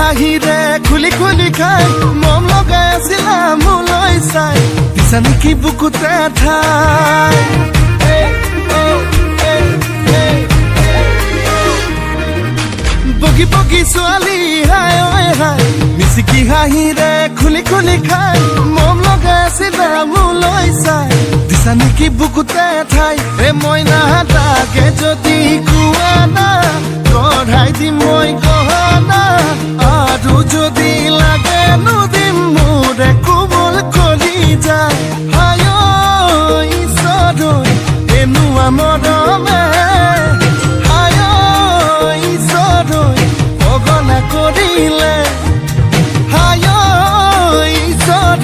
হাঁহিৰে খুলি খুলি খাই মম লগাই আছিলা মোলৈ চাই দিছা নেকি বুকুতে ঠাই বগি বগি ছোৱালী হাই ঐ হাই মিচিকি হাঁহিৰে খুলি খুলি খাই মম লগাই আছিলা মোলৈ চাই দিছা নেকি বুকুতে ঠাই এ মইনা তাকে যদি কোৱা না কঢ়াই দিম মই গহনা আৰু যদি লাগে নুদিম মোৰে কোমল কলিজা হাই ঐ ঈশ্বৰ এনুৱা মৰমে হাই ঐ ঈশ্বৰ পগলা কৰিলে হাই ঐ ঈশ্বৰ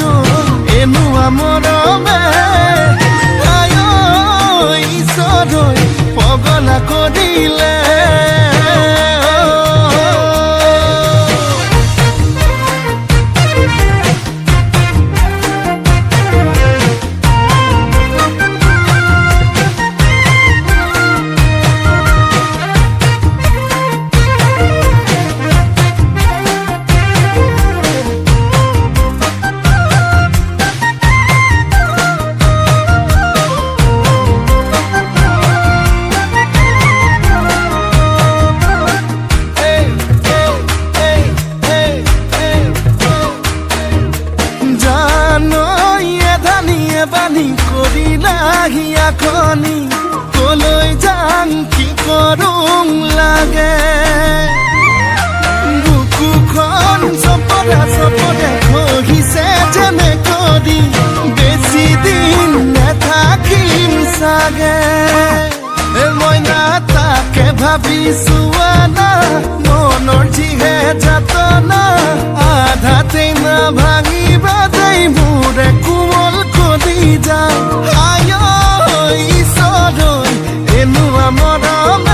এনুৱা মৰমে হাই ঐ ঈশ্বৰ পগলা কৰিলে বানি কৰিলাহি আখনি কলৈ যাম কি কৰোং লাগে বুকুখন চপৰে চপৰে খহিছে যেনে কৰি বেছি দিন নেথাকিম চাগে মইনা তাকে ভাবিছো আনা মনৰ যিহে যাতনা আধাতে না ভাঙিবা দেই মোৰে কোমল কলিজা হাই ঐ ঈশ্বৰ এনুৱা মৰমে